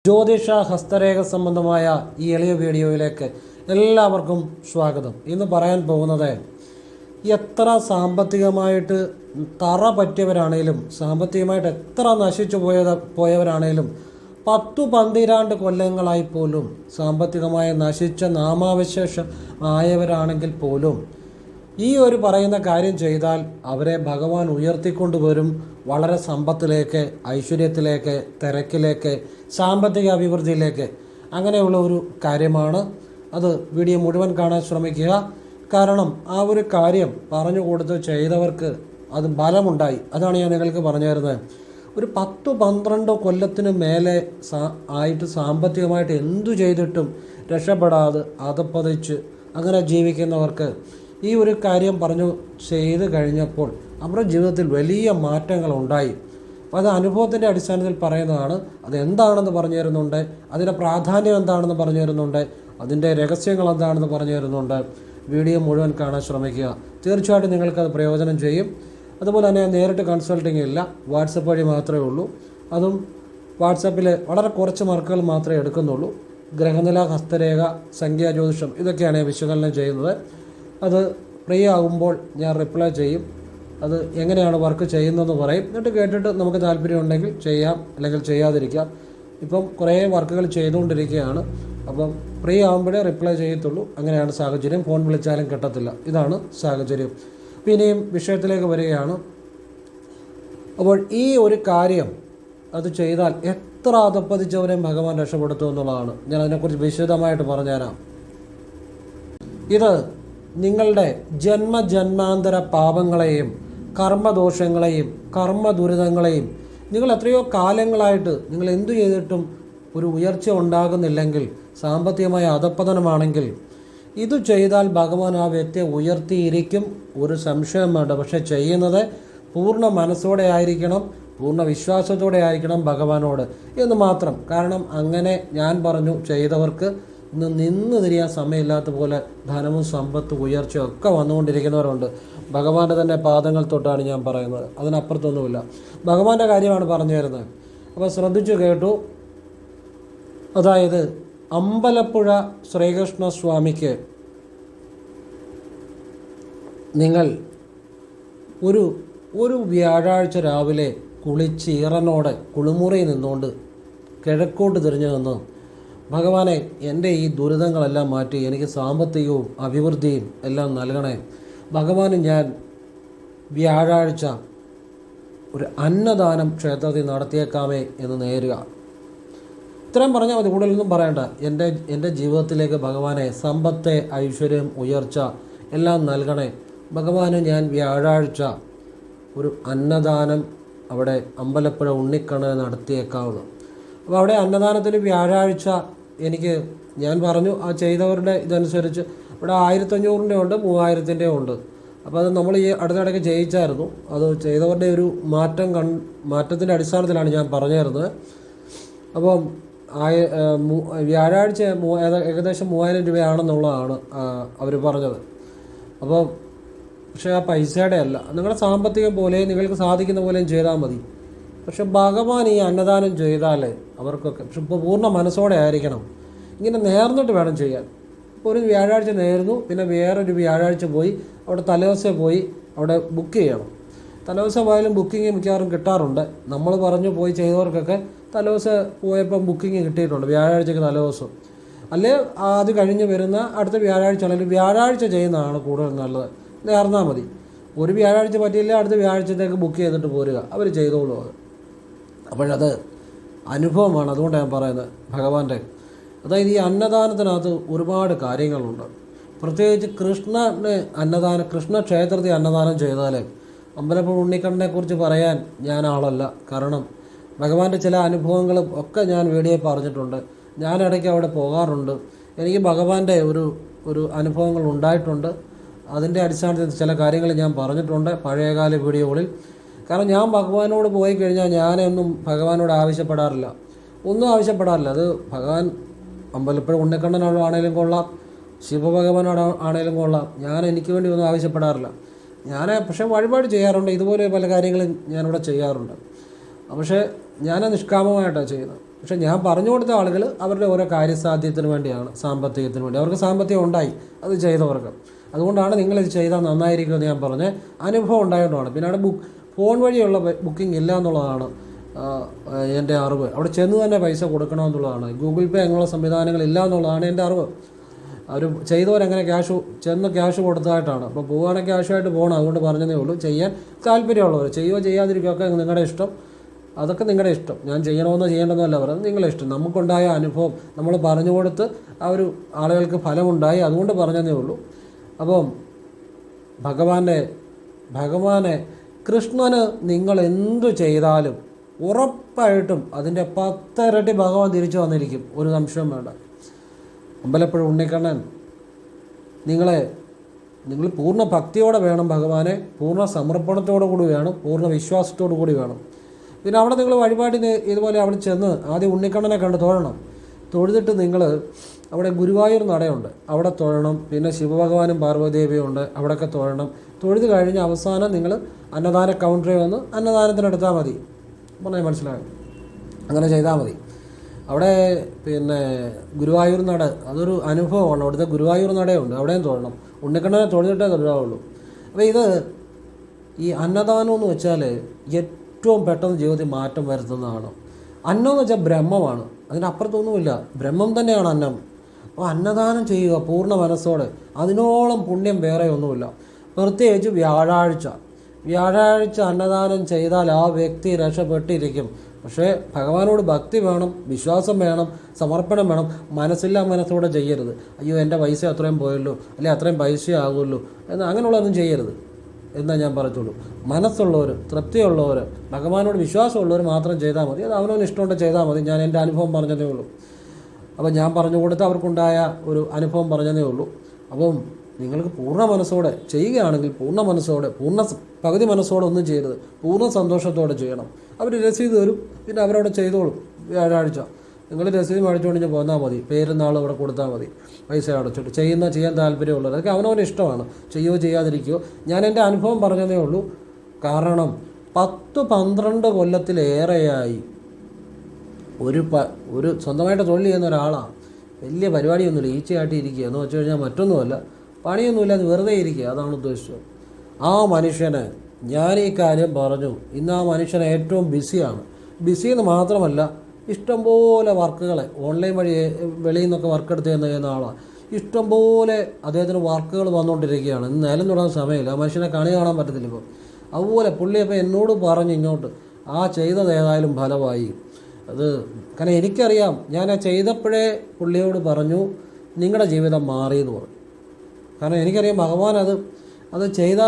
ജ്യോതിഷ ഹസ്തരേഖ സംബന്ധമായ ഈ എളിയ വീഡിയോയിലേക്ക് എല്ലാവർക്കും സ്വാഗതം. ഇന്ന് പറയാൻ പോകുന്നത് എത്ര സാമ്പത്തികമായിട്ട് തറ പറ്റിയവരാണേലും, സാമ്പത്തികമായിട്ട് എത്ര നശിച്ചു പോയവരാണേലും 10-12 കൊല്ലങ്ങളായി പോലും സാമ്പത്തികമായി നശിച്ച നാമാവശേഷം ആയവരാണെങ്കിൽ പോലും ഈ ഒരു പറയുന്ന കാര്യം ചെയ്താൽ അവരെ ഭഗവാൻ ഉയർത്തിക്കൊണ്ടുവരും. വളരെ സമ്പത്തിലേക്ക്, ഐശ്വര്യത്തിലേക്ക്, തിരക്കിലേക്ക്, സാമ്പത്തിക അഭിവൃദ്ധിയിലേക്ക്. അങ്ങനെയുള്ള ഒരു കാര്യമാണ് അത്. വീഡിയോ മുഴുവൻ കാണാൻ ശ്രമിക്കുക. കാരണം ആ ഒരു കാര്യം പറഞ്ഞു കൊടുത്ത് ചെയ്തവർക്ക് അത് ബലമുണ്ടായി. അതാണ് ഞാൻ നിങ്ങൾക്ക് പറഞ്ഞു തരുന്നത്. ഒരു 10-12 കൊല്ലത്തിന് മേലെ ആയിട്ട് സാമ്പത്തികമായിട്ട് എന്തു ചെയ്തിട്ടും രക്ഷപ്പെടാതെ അധപ്പതിച്ച് അങ്ങനെ ജീവിക്കുന്നവർക്ക് ഈ ഒരു കാര്യം ചെയ്ത് കഴിഞ്ഞപ്പോൾ അവരുടെ ജീവിതത്തിൽ വലിയ മാറ്റങ്ങൾ ഉണ്ടായി. അപ്പോൾ അത് അനുഭവത്തിൻ്റെ അടിസ്ഥാനത്തിൽ പറയുന്നതാണ്. അതെന്താണെന്ന് പറഞ്ഞു തരുന്നുണ്ട്, അതിൻ്റെ പ്രാധാന്യം എന്താണെന്ന് പറഞ്ഞു തരുന്നുണ്ട്, അതിൻ്റെ രഹസ്യങ്ങൾ എന്താണെന്ന് പറഞ്ഞു തരുന്നുണ്ട്. വീഡിയോ മുഴുവൻ കാണാൻ ശ്രമിക്കുക. തീർച്ചയായിട്ടും നിങ്ങൾക്കത് പ്രയോജനം ചെയ്യും. അതുപോലെ തന്നെ നേരിട്ട് കൺസൾട്ടിങ് ഇല്ല, വാട്സപ്പ് വഴി മാത്രമേ ഉള്ളൂ. അതും വാട്സപ്പിൽ വളരെ കുറച്ച് മാർക്കുകൾ മാത്രമേ എടുക്കുന്നുള്ളൂ. ഗ്രഹനില, ഹസ്തരേഖ, സംഖ്യാജ്യോതിഷം ഇതൊക്കെയാണ് വിശകലനം ചെയ്യുന്നത്. അത് ഫ്രീ ആകുമ്പോൾ ഞാൻ റിപ്ലൈ ചെയ്യും. അത് എങ്ങനെയാണ് വർക്ക് ചെയ്യുന്നതെന്ന് പറയും. എന്നിട്ട് കേട്ടിട്ട് നമുക്ക് താല്പര്യമുണ്ടെങ്കിൽ ചെയ്യാം, അല്ലെങ്കിൽ ചെയ്യാതിരിക്കാം. ഇപ്പം കുറേ വർക്കുകൾ ചെയ്തുകൊണ്ടിരിക്കുകയാണ്. അപ്പം ഫ്രീ ആകുമ്പോഴേ റിപ്ലൈ ചെയ്യത്തുള്ളൂ. അങ്ങനെയാണ് സാഹചര്യം. ഫോൺ വിളിച്ചാലും കിട്ടത്തില്ല. ഇതാണ് സാഹചര്യം. പിന്നെയും വിഷയത്തിലേക്ക് വരികയാണ്. അപ്പോൾ ഈ ഒരു കാര്യം അത് ചെയ്താൽ എത്ര അധപ്പതിച്ചവരെയും ഭഗവാൻ രക്ഷപ്പെടുത്തും എന്നുള്ളതാണ്. ഞാൻ അതിനെക്കുറിച്ച് വിശദമായിട്ട് പറഞ്ഞുതരാം. ഇത് നിങ്ങളുടെ ജന്മജന്മാന്തര പാപങ്ങളെയും കർമ്മദോഷങ്ങളെയും കർമ്മദുരിതങ്ങളെയും നിങ്ങൾ എത്രയോ കാലങ്ങളായിട്ട് നിങ്ങൾ എന്തു ചെയ്തിട്ടും ഒരു ഉയർച്ച ഉണ്ടാകുന്നില്ലെങ്കിൽ, സാമ്പത്തികമായ അധപ്പതനമാണെങ്കിൽ, ഇത് ചെയ്താൽ ഭഗവാൻ ആ വ്യക്തിയെ ഉയർത്തിയിരിക്കും. ഒരു സംശയം വേണ്ട. പക്ഷെ ചെയ്യുന്നത് പൂർണ്ണ മനസ്സോടെ ആയിരിക്കണം, പൂർണ്ണ വിശ്വാസത്തോടെ ആയിരിക്കണം ഭഗവാനോട് എന്ന് മാത്രം. കാരണം അങ്ങനെ ഞാൻ പറഞ്ഞു ചെയ്തവർക്ക് ഇന്ന് നിന്ന് തിരിയാൻ സമയമില്ലാത്ത പോലെ ധനവും സമ്പത്തും ഉയർച്ചയും ഒക്കെ വന്നുകൊണ്ടിരിക്കുന്നവരുണ്ട്. ഭഗവാന്റെ തന്നെ പാദങ്ങൾ തൊട്ടാണ് ഞാൻ പറയുന്നത്, അതിനപ്പുറത്തൊന്നുമില്ല. ഭഗവാന്റെ കാര്യമാണ് പറഞ്ഞു തരുന്നത്. അപ്പോൾ ശ്രദ്ധിച്ചു കേട്ടു. അതായത് അമ്പലപ്പുഴ ശ്രീകൃഷ്ണ സ്വാമിക്ക് നിങ്ങൾ ഒരു വ്യാഴാഴ്ച രാവിലെ കുളിച്ച് ഈറനോടെ കുളിമുറിയിൽ നിന്നുകൊണ്ട് കിഴക്കോട്ട് തിരിഞ്ഞു നിന്ന്, ഭഗവാനെ എൻ്റെ ഈ ദുരിതങ്ങളെല്ലാം മാറ്റി എനിക്ക് സാമ്പത്തികവും അഭിവൃദ്ധിയും എല്ലാം നൽകണേ. ഭഗവാന് ഞാൻ വ്യാഴാഴ്ച ഒരു അന്നദാനം ക്ഷേത്രത്തിൽ നടത്തിയേക്കാമേ എന്ന് നേരുക. ഇത്രയും പറഞ്ഞാൽ മതി, കൂടുതലൊന്നും പറയണ്ട. എൻ്റെ ജീവിതത്തിലേക്ക് ഭഗവാനെ സമ്പത്ത്, ഐശ്വര്യം, ഉയർച്ച എല്ലാം നൽകണേ. ഭഗവാന് ഞാൻ വ്യാഴാഴ്ച ഒരു അന്നദാനം അവിടെ അമ്പലപ്പുഴ ഉണ്ണിക്കണ്ണന് നടത്തിയേക്കാവുന്നു. അപ്പോൾ അവിടെ അന്നദാനത്തിന് വ്യാഴാഴ്ച ഞാൻ പറഞ്ഞു ആ ചെയ്തവരുടെ ഇതനുസരിച്ച് ഇവിടെ 1500 ഉണ്ട്, 3000 ഉണ്ട്. അപ്പോൾ അത് നമ്മൾ ഈ അടുത്തിടയ്ക്ക് ചെയ്യിച്ചായിരുന്നു. അത് ചെയ്തവരുടെ ഒരു മാറ്റത്തിൻ്റെ അടിസ്ഥാനത്തിലാണ് ഞാൻ പറഞ്ഞു തരുന്നത്. അപ്പം വ്യാഴാഴ്ച ഏകദേശം 3000 രൂപയാണെന്നുള്ളതാണ് അവർ പറഞ്ഞത്. അപ്പോൾ പക്ഷേ ആ പൈസയുടെ അല്ല, നിങ്ങളുടെ സാമ്പത്തികം പോലെ നിങ്ങൾക്ക് സാധിക്കുന്ന പോലെയും ചെയ്താൽ മതി. പക്ഷെ ഭഗവാൻ ഈ അന്നദാനം ചെയ്താൽ അവർക്കൊക്കെ പക്ഷെ ഇപ്പോൾ പൂർണ്ണ മനസ്സോടെ ആയിരിക്കണം. ഇങ്ങനെ നേർന്നിട്ട് വേണം ചെയ്യാൻ. ഇപ്പോൾ ഒരു വ്യാഴാഴ്ച നേർന്നു, പിന്നെ വേറൊരു വ്യാഴാഴ്ച പോയി അവിടെ തലേദിവസം പോയി അവിടെ ബുക്ക് ചെയ്യണം. തലേദിവസം പോയാലും ബുക്കിംഗ് മിക്കവാറും കിട്ടാറുണ്ട്. നമ്മൾ പറഞ്ഞു പോയി ചെയ്തവർക്കൊക്കെ തലേദിവസം പോയപ്പം ബുക്കിംഗ് കിട്ടിയിട്ടുണ്ട്, വ്യാഴാഴ്ചക്ക് തലേദിവസം. അല്ലേ അത് കഴിഞ്ഞ് വരുന്ന അടുത്ത വ്യാഴാഴ്ച അല്ലെങ്കിൽ വ്യാഴാഴ്ച ചെയ്യുന്നതാണ് കൂടുതൽ നല്ലത്. നേർന്നാൽ മതി. ഒരു വ്യാഴാഴ്ച പറ്റിയില്ല, അടുത്ത വ്യാഴാഴ്ചത്തേക്ക് ബുക്ക് ചെയ്തിട്ട് പോരുക, അവർ ചെയ്തോളൂ. അത് അപ്പോഴത് അനുഭവമാണ്. അതുകൊണ്ടാണ് ഞാൻ പറയുന്നത് ഭഗവാന്റെ. അതായത് ഈ അന്നദാനത്തിനകത്ത് ഒരുപാട് കാര്യങ്ങളുണ്ട്. പ്രത്യേകിച്ച് കൃഷ്ണ ക്ഷേത്രത്തിൽ അന്നദാനം ചെയ്താൽ, അമ്പലപ്പുഴ ഉണ്ണിക്കണ്ണനെക്കുറിച്ച് പറയാൻ ഞാൻ ആളല്ല. കാരണം ഭഗവാന്റെ ചില അനുഭവങ്ങളും ഒക്കെ ഞാൻ വീഡിയോ പറഞ്ഞിട്ടുണ്ട്. ഞാൻ ഇടയ്ക്ക് അവിടെ പോകാറുണ്ട്. എനിക്ക് ഭഗവാന്റെ ഒരു അനുഭവങ്ങൾ ഉണ്ടായിട്ടുണ്ട്. അതിൻ്റെ അടിസ്ഥാനത്തിൽ ചില കാര്യങ്ങൾ ഞാൻ പറഞ്ഞിട്ടുണ്ട് പഴയകാല വീഡിയോകളിൽ. കാരണം ഞാൻ ഭഗവാനോട് പോയി കഴിഞ്ഞാൽ ഞാനൊന്നും ഭഗവാനോട് ആവശ്യപ്പെടാറില്ല, ഒന്നും ആവശ്യപ്പെടാറില്ല. അത് ഭഗവാൻ അമ്പലപ്പുഴ ഉണ്ണിക്കണ്ണനാണേലും കൊള്ളാം, ശിവഭഗവാനോടാണേലും കൊള്ളാം, ഞാൻ എനിക്ക് വേണ്ടി ഒന്നും ആവശ്യപ്പെടാറില്ല. പക്ഷേ വഴിപാട് ചെയ്യാറുണ്ട്. ഇതുപോലെ പല കാര്യങ്ങളും ഞാനിവിടെ ചെയ്യാറുണ്ട്. പക്ഷേ ഞാൻ നിഷ്കാമമായിട്ടാണ് ചെയ്യുന്നത്. പക്ഷെ ഞാൻ പറഞ്ഞു കൊടുത്ത ആളുകൾ അവരുടെ ഓരോ കാര്യസാധ്യത്തിന് വേണ്ടിയാണ്, സാമ്പത്തികത്തിന് വേണ്ടി. അവർക്ക് സാമ്പത്തികം ഉണ്ടായി അത് ചെയ്തവർക്ക്. അതുകൊണ്ടാണ് നിങ്ങളിത് ചെയ്താൽ നന്നായിരിക്കുമെന്ന് ഞാൻ പറഞ്ഞ അനുഭവം ഉണ്ടായതുകൊണ്ടാണ്. പിന്നെ അവിടെ ഫോൺ വഴിയുള്ള ബുക്കിംഗ് ഇല്ല എന്നുള്ളതാണ് എൻ്റെ അറിവ്. അവിടെ ചെന്ന് തന്നെ പൈസ കൊടുക്കണമെന്നുള്ളതാണ്. ഗൂഗിൾ പേ അങ്ങനെയുള്ള സംവിധാനങ്ങളില്ല എന്നുള്ളതാണ് എൻ്റെ അറിവ്. അവർ ചെയ്തവരങ്ങനെ ക്യാഷ് കൊടുത്തതായിട്ടാണ്. അപ്പോൾ പോവുകയാണെങ്കിൽ ക്യാഷായിട്ട് പോകണം. അതുകൊണ്ട് പറഞ്ഞതേ ഉള്ളൂ. ചെയ്യാൻ താല്പര്യമുള്ളവർ ചെയ്യുകയോ ചെയ്യാതിരിക്കുകയൊക്കെ നിങ്ങളുടെ ഇഷ്ടം. അതൊക്കെ നിങ്ങളുടെ ഇഷ്ടം. ഞാൻ ചെയ്യണമെന്നോ ചെയ്യേണ്ടതെന്നല്ല പറയുന്നത്, നിങ്ങളുടെ ഇഷ്ടം. നമുക്കുണ്ടായ അനുഭവം നമ്മൾ പറഞ്ഞു കൊടുത്ത് ആ ഒരു ആളുകൾക്ക് ഫലമുണ്ടായി, അതുകൊണ്ട് പറഞ്ഞതേ ഉള്ളൂ. അപ്പം ഭഗവാനെ കൃഷ്ണന് നിങ്ങൾ എന്തു ചെയ്താലും ഉറപ്പായിട്ടും അതിൻ്റെ 10 ഇരട്ടി ഭഗവാൻ തിരിച്ചു വന്നിരിക്കും, ഒരു സംശയം വേണ്ട. അമ്പലപ്പുഴ ഉണ്ണിക്കണ്ണൻ നിങ്ങൾ പൂർണ്ണ ഭക്തിയോടെ വേണം ഭഗവാനെ, പൂർണ്ണ സമർപ്പണത്തോടു കൂടി വേണം, പൂർണ്ണ വിശ്വാസത്തോടു കൂടി വേണം. പിന്നെ അവിടെ നിങ്ങൾ വഴിപാടിന് ഇതുപോലെ അവിടെ ചെന്ന് ആദ്യം ഉണ്ണിക്കണ്ണനെ കണ്ട് തൊഴണം. തൊഴുതിട്ട് നിങ്ങൾ അവിടെ ഗുരുവായൂർ നടയുണ്ട്, അവിടെ തൊഴണം. പിന്നെ ശിവഭഗവാനും പാർവ്വതീദേവിയും ഉണ്ട്, അവിടെയൊക്കെ തൊഴണം. തൊഴുത് കഴിഞ്ഞ് അവസാനം നിങ്ങൾ അന്നദാന കൗണ്ടറിൽ വന്ന് അന്നദാനത്തിനെടുത്താൽ മതി. പറഞ്ഞാൽ മനസ്സിലാകും. അങ്ങനെ ചെയ്താൽ മതി. അവിടെ പിന്നെ ഗുരുവായൂർ നട അതൊരു അനുഭവമാണ്. അവിടുത്തെ ഗുരുവായൂർ നടയുണ്ട്, അവിടെയും തൊഴണം. ഉണ്ണിക്കണ്ണനെ തൊഴുതിട്ടേ തൊഴാവുള്ളൂ. അപ്പോൾ ഈ അന്നദാനം എന്ന് വെച്ചാൽ ഏറ്റവും പെട്ടെന്ന് ജീവിതത്തിൽ മാറ്റം വരുത്തുന്നതാണ്. അന്നം എന്ന് വെച്ചാൽ ബ്രഹ്മമാണ്, അതിനപ്പുറത്തൊന്നുമില്ല. ബ്രഹ്മം തന്നെയാണ് അന്നം. അപ്പോൾ അന്നദാനം ചെയ്യുക പൂർണ്ണ മനസ്സോടെ. അതിനോളം പുണ്യം വേറെ ഒന്നുമില്ല. പ്രത്യേകിച്ച് വ്യാഴാഴ്ച അന്നദാനം ചെയ്താൽ ആ വ്യക്തി രക്ഷപ്പെട്ടിരിക്കും. പക്ഷേ ഭഗവാനോട് ഭക്തി വേണം, വിശ്വാസം വേണം, സമർപ്പണം വേണം. മനസ്സില്ലാ മനസ്സോടെ ചെയ്യരുത്. അയ്യോ എൻ്റെ പൈസ അത്രയും പോയല്ലോ, അല്ലെ അത്രയും പൈസ ആകുമല്ലോ എന്ന് അങ്ങനെയുള്ളതൊന്നും ചെയ്യരുത് എന്നാ ഞാൻ പറയത്തുള്ളൂ. മനസ്സുള്ളവർ, തൃപ്തിയുള്ളവർ, ഭഗവാനോട് വിശ്വാസമുള്ളവർ മാത്രം ചെയ്താൽ മതി. അത് അവനവന് ഇഷ്ടമുണ്ട് ചെയ്താൽ മതി. ഞാൻ എൻ്റെ അനുഭവം പറഞ്ഞതേ ഉള്ളൂ. അപ്പം ഞാൻ പറഞ്ഞു കൊടുത്ത് അവർക്കുണ്ടായ ഒരു അനുഭവം പറഞ്ഞതേ ഉള്ളൂ. അപ്പം നിങ്ങൾക്ക് പൂർണ്ണ മനസ്സോടെ ചെയ്യുകയാണെങ്കിൽ പകുതി മനസ്സോടെ ഒന്നും ചെയ്യരുത്, പൂർണ്ണ സന്തോഷത്തോടെ ചെയ്യണം. അവർ രസീത് തരും, പിന്നെ അവരവിടെ ചെയ്തോളും. വ്യാഴാഴ്ച നിങ്ങൾ രസീത് മേടിച്ചുകൊണ്ട് ഞാൻ പോന്നാൽ മതി, പേരും നാളും അവിടെ കൊടുത്താൽ മതി, പൈസ അടച്ചിട്ട്. ചെയ്യാൻ താല്പര്യമുള്ളത് അതൊക്കെ അവനവന് ഇഷ്ടമാണ്. ചെയ്യുകയോ ചെയ്യാതിരിക്കുകയോ. ഞാൻ എൻ്റെ അനുഭവം പറഞ്ഞതേ ഉള്ളൂ. കാരണം 10-12 കൊല്ലത്തിലേറെയായി ഒരു സ്വന്തമായിട്ട് തൊഴിൽ ചെയ്യുന്ന ഒരാളാണ്. വലിയ പരിപാടിയൊന്നുമില്ല, ഈച്ചയായിട്ട് ഇരിക്കുക എന്ന് വെച്ച് കഴിഞ്ഞാൽ മറ്റൊന്നുമല്ല, പണിയൊന്നുമില്ല, അത് വെറുതെ ഇരിക്കുക, അതാണ് ഉദ്ദേശിച്ചത്. ആ മനുഷ്യന് ഞാൻ ഈ കാര്യം പറഞ്ഞു. ഇന്ന് ആ മനുഷ്യൻ ഏറ്റവും ബിസിയാണ്. ബിസിയെന്ന് മാത്രമല്ല, ഇഷ്ടംപോലെ വർക്കുകൾ ഓൺലൈൻ വഴി വെളിയിൽ നിന്നൊക്കെ വർക്ക് എടുത്ത് ചെയ്യുന്ന ആളാണ്. ഇഷ്ടംപോലെ അദ്ദേഹത്തിന് വർക്കുകൾ വന്നുകൊണ്ടിരിക്കുകയാണ്. ഇന്ന് നേരം തൊടാൻ സമയമില്ല. ആ മനുഷ്യനെ കാണാൻ പറ്റത്തില്ല ഇപ്പോൾ. അതുപോലെ പുള്ളി അപ്പോൾ എന്നോട് പറഞ്ഞു ഇങ്ങോട്ട് ആ ചെയ്തത് ഏതായാലും ഫലമായി. കാരണം എനിക്കറിയാം, ഞാൻ ആ ചെയ്തപ്പോഴേ പുള്ളിയോട് പറഞ്ഞു നിങ്ങളുടെ ജീവിതം മാറിയെന്ന് പറഞ്ഞു. കാരണം എനിക്കറിയാം ഭഗവാൻ അത് ചെയ്ത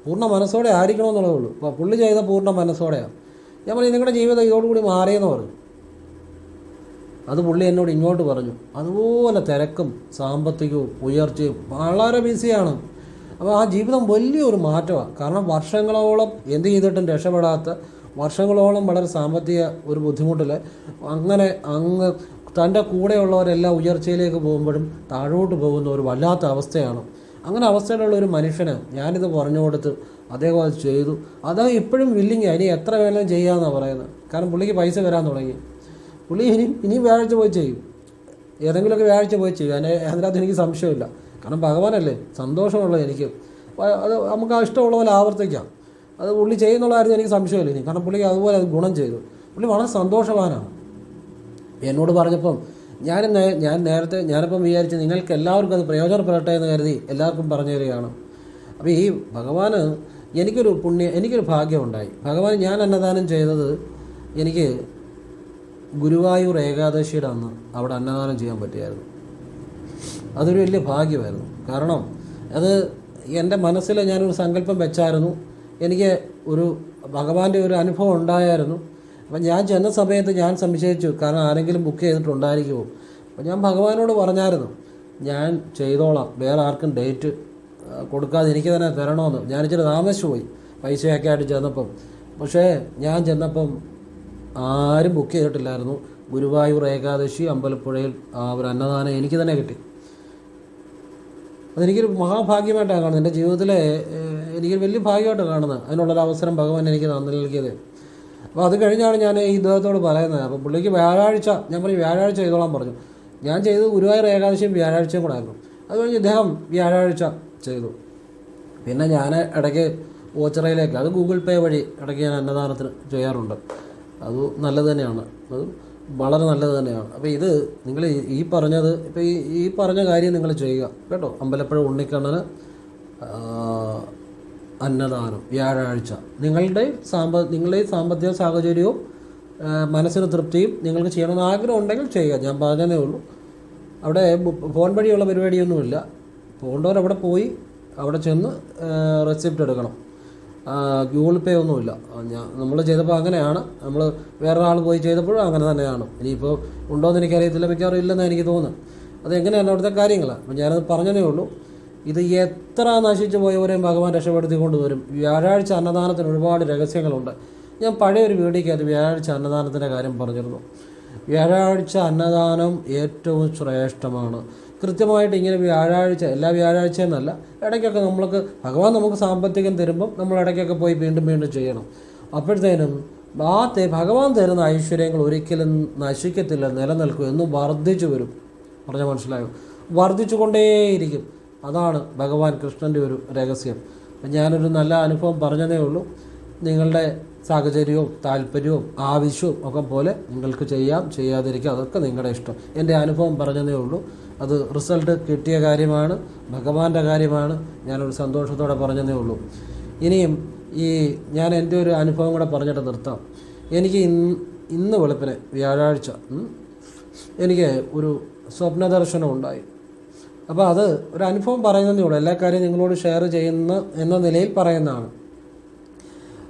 പൂർണ്ണ മനസ്സോടെ ആയിരിക്കണമെന്നുള്ളതേ ഉള്ളൂ. അപ്പോൾ പുള്ളി ചെയ്ത പൂർണ്ണ മനസ്സോടെയാണ്. ഞാൻ പറഞ്ഞു നിങ്ങളുടെ ജീവിതം ഇതോടുകൂടി മാറിയെന്ന് പറഞ്ഞു. അത് പുള്ളി എന്നോട് ഇങ്ങോട്ട് പറഞ്ഞു. അതുപോലെ തിരക്കും സാമ്പത്തികവും ഉയർച്ചയും, വളരെ ബിസിയാണ്. അപ്പോൾ ആ ജീവിതം വലിയൊരു മാറ്റമാണ്. കാരണം വർഷങ്ങളോളം എന്ത് ചെയ്തിട്ടും രക്ഷപ്പെടാത്ത, വർഷങ്ങളോളം വളരെ സാമ്പത്തിക ഒരു ബുദ്ധിമുട്ടിൽ അങ്ങ് തൻ്റെ കൂടെയുള്ളവരെല്ലാം ഉയർച്ചയിലേക്ക് പോകുമ്പോഴും താഴോട്ട് പോകുന്ന ഒരു വല്ലാത്ത അവസ്ഥയാണ്. അങ്ങനെ അവസ്ഥയിലുള്ള ഒരു മനുഷ്യന് ഞാനിത് പറഞ്ഞു കൊടുത്ത് അദ്ദേഹം അത് ചെയ്തു. അദ്ദേഹം ഇപ്പോഴും വില്ലിങ്, ഇനി എത്ര വേണമെങ്കിലും ചെയ്യാമെന്നാണ് പറയുന്നത്. കാരണം പുള്ളിക്ക് പൈസ വരാൻ തുടങ്ങി. പുള്ളി ഇനിയും വ്യാഴാഴ്ച പോയി ചെയ്യും, ഏതെങ്കിലുമൊക്കെ വ്യാഴാഴ്ച പോയി ചെയ്യും. അതിനകത്ത് എനിക്ക് സംശയമില്ല. കാരണം ഭഗവാനല്ലേ, സന്തോഷമുള്ളത് എനിക്ക്. അത് നമുക്ക് ആ ഇഷ്ടമുള്ള പോലെ ആവർത്തിക്കാം. അത് പുള്ളി ചെയ്യുന്നുള്ള കാര്യം എനിക്ക് സംശയമില്ല ഇനി. കാരണം പുള്ളിക്ക് അതുപോലെ അത് ഗുണം ചെയ്തു. പുള്ളി വളരെ സന്തോഷവാനാണ്. എന്നോട് പറഞ്ഞപ്പം ഞാനിപ്പം വിചാരിച്ച് നിങ്ങൾക്ക് എല്ലാവർക്കും അത് പ്രയോജനപ്പെടട്ടെ എന്ന് കരുതി എല്ലാവർക്കും പറഞ്ഞു തരികയാണ്. അപ്പോൾ ഈ ഭഗവാന് എനിക്കൊരു ഭാഗ്യമുണ്ടായി. ഭഗവാൻ ഞാൻ അന്നദാനം ചെയ്തത് എനിക്ക് ഗുരുവായൂർ ഏകാദശിയുടെ അന്ന് അവിടെ അന്നദാനം ചെയ്യാൻ പറ്റിയായിരുന്നു. അതൊരു വലിയ ഭാഗ്യമായിരുന്നു. കാരണം അത് എൻ്റെ മനസ്സിൽ ഞാനൊരു സങ്കല്പം വെച്ചായിരുന്നു. എനിക്ക് ഭഗവാന്റെ ഒരു അനുഭവം ഉണ്ടായിരുന്നു. അപ്പം ഞാൻ ചെന്ന സമയത്ത് ഞാൻ സംശയിച്ചു, കാരണം ആരെങ്കിലും ബുക്ക് ചെയ്തിട്ടുണ്ടായിരിക്കുമോ. അപ്പോൾ ഞാൻ ഭഗവാനോട് പറഞ്ഞായിരുന്നു ഞാൻ ചെയ്തോളാം, വേറെ ആർക്കും ഡേറ്റ് കൊടുക്കാതെ എനിക്ക് തന്നെ തരണമെന്ന്. ഞാനിച്ചിരി താമസിച്ചു പോയി പൈസയൊക്കെ ആയിട്ട് ചെന്നപ്പം. പക്ഷേ ഞാൻ ചെന്നപ്പം ആരും ബുക്ക് ചെയ്തിട്ടില്ലായിരുന്നു. ഗുരുവായൂർ ഏകാദശി അമ്പലപ്പുഴയിൽ ഒരു അന്നദാനം എനിക്ക് തന്നെ കിട്ടി. അതെനിക്കൊരു മഹാഭാഗ്യമായിട്ടാണ് കാണുന്നത്. എൻ്റെ ജീവിതത്തിലെ എനിക്കൊരു വലിയ ഭാഗ്യമായിട്ട് കാണുന്നത്. അതിനുള്ളൊരു അവസരം ഭഗവാൻ എനിക്ക് നൽകിയത്. അപ്പോൾ അത് കഴിഞ്ഞാണ് ഞാൻ ഈ ഇദ്ദേഹത്തോട് പറയുന്നത്. അപ്പോൾ പുള്ളിക്ക് വ്യാഴാഴ്ച ഞാൻ പറഞ്ഞു വ്യാഴാഴ്ച ചെയ്തോളാൻ പറഞ്ഞു. ഞാൻ ചെയ്തത് ഗുരുവായൂർ ഏകാദശിയും വ്യാഴാഴ്ചയും കൂടെ ആയിരുന്നു. അത് കഴിഞ്ഞ് ഇദ്ദേഹം വ്യാഴാഴ്ച ചെയ്തു. പിന്നെ ഞാൻ ഇടയ്ക്ക് ഓച്ചിറയിലേക്ക് അത് ഗൂഗിൾ പേ വഴി ഇടയ്ക്ക് ഞാൻ അന്നദാനത്തിന് ചെയ്യാറുണ്ട്. അത് നല്ലത് തന്നെയാണ്, അത് വളരെ നല്ലത് തന്നെയാണ്. അപ്പോൾ ഇത് നിങ്ങൾ ഈ പറഞ്ഞത് ഇപ്പോൾ ഈ പറഞ്ഞ കാര്യം നിങ്ങൾ ചെയ്യുക കേട്ടോ. അമ്പലപ്പുഴ ഉണ്ണിക്കണ്ണന് അന്നദാനം വ്യാഴാഴ്ച. നിങ്ങളുടെ സാമ്പത്തിക സാഹചര്യവും മനസ്സിന് തൃപ്തിയും നിങ്ങൾക്ക് ചെയ്യണമെന്ന് ആഗ്രഹം ഉണ്ടെങ്കിൽ ചെയ്യുക. ഞാൻ പറഞ്ഞതേ ഉള്ളൂ. അവിടെ ഫോൺ വഴിയുള്ള പരിപാടിയൊന്നുമില്ല. പോകേണ്ടവർ അവിടെ പോയി അവിടെ ചെന്ന് റെസിപ്റ്റ് എടുക്കണം. ഗൂഗിൾ പേ ഒന്നുമില്ല. നമ്മൾ ചെയ്തപ്പോൾ അങ്ങനെയാണ്. നമ്മൾ വേറൊരാൾ പോയി ചെയ്തപ്പോഴും അങ്ങനെ തന്നെയാണ്. ഇനിയിപ്പോൾ ഉണ്ടോയെന്ന് എനിക്കറിയത്തില്ല, മിക്കവാറും ഇല്ലെന്ന് എനിക്ക് തോന്നുന്നു. അതെങ്ങനെയാണ് അവിടുത്തെ കാര്യങ്ങളാണ്. അപ്പം ഞാനത് പറഞ്ഞതേ ഉള്ളൂ. ഇത് എത്ര നശിച്ചു പോയവരെയും ഭഗവാൻ രക്ഷപ്പെടുത്തിക്കൊണ്ട് വരും. വ്യാഴാഴ്ച അന്നദാനത്തിന് ഒരുപാട് രഹസ്യങ്ങളുണ്ട്. ഞാൻ പഴയൊരു വീഡിയോയ്ക്കകത്ത് വ്യാഴാഴ്ച അന്നദാനത്തിൻ്റെ കാര്യം പറഞ്ഞിരുന്നു. വ്യാഴാഴ്ച അന്നദാനം ഏറ്റവും ശ്രേഷ്ഠമാണ്. കൃത്യമായിട്ട് ഇങ്ങനെ വ്യാഴാഴ്ച, എല്ലാ വ്യാഴാഴ്ച എന്നല്ല, ഇടയ്ക്കൊക്കെ നമ്മൾക്ക് ഭഗവാൻ നമുക്ക് സാമ്പത്തികം തരുമ്പം നമ്മൾ ഇടയ്ക്കൊക്കെ പോയി വീണ്ടും വീണ്ടും ചെയ്യണം. അപ്പോഴത്തേനും ഭഗവാൻ തരുന്ന ഐശ്വര്യങ്ങൾ ഒരിക്കലും നശിക്കത്തില്ല, നിലനിൽക്കും, എന്നും വർദ്ധിച്ചു വരും. പറഞ്ഞാൽ മനസ്സിലായോ? വർദ്ധിച്ചു കൊണ്ടേയിരിക്കും. അതാണ് ഭഗവാൻ കൃഷ്ണൻ്റെ ഒരു രഹസ്യം. ഞാനൊരു നല്ല അനുഭവം പറഞ്ഞതേ ഉള്ളൂ. നിങ്ങളുടെ സാഹചര്യവും താല്പര്യവും ആവശ്യവും ഒക്കെ പോലെ നിങ്ങൾക്ക് ചെയ്യാം, ചെയ്യാതിരിക്കാം, അതൊക്കെ നിങ്ങളുടെ ഇഷ്ടം. എൻ്റെ അനുഭവം പറഞ്ഞതേ ഉള്ളൂ. അത് റിസൾട്ട് കിട്ടിയ കാര്യമാണ്, ഭഗവാന്റെ കാര്യമാണ്. ഞാനൊരു സന്തോഷത്തോടെ പറഞ്ഞതേ ഉള്ളൂ. ഇനിയും ഞാൻ എൻ്റെ ഒരു അനുഭവം കൂടെ പറഞ്ഞിട്ട് നിർത്താം. എനിക്ക് ഇന്ന് വെളുപ്പിനെ വ്യാഴാഴ്ച എനിക്ക് ഒരു സ്വപ്ന ദർശനം ഉണ്ടായി. അപ്പോൾ അത് ഒരു അനുഭവം പറയുന്നതേ ഉള്ളൂ. എല്ലാ കാര്യവും നിങ്ങളോട് ഷെയർ ചെയ്യുന്ന എന്ന നിലയിൽ പറയുന്നതാണ്.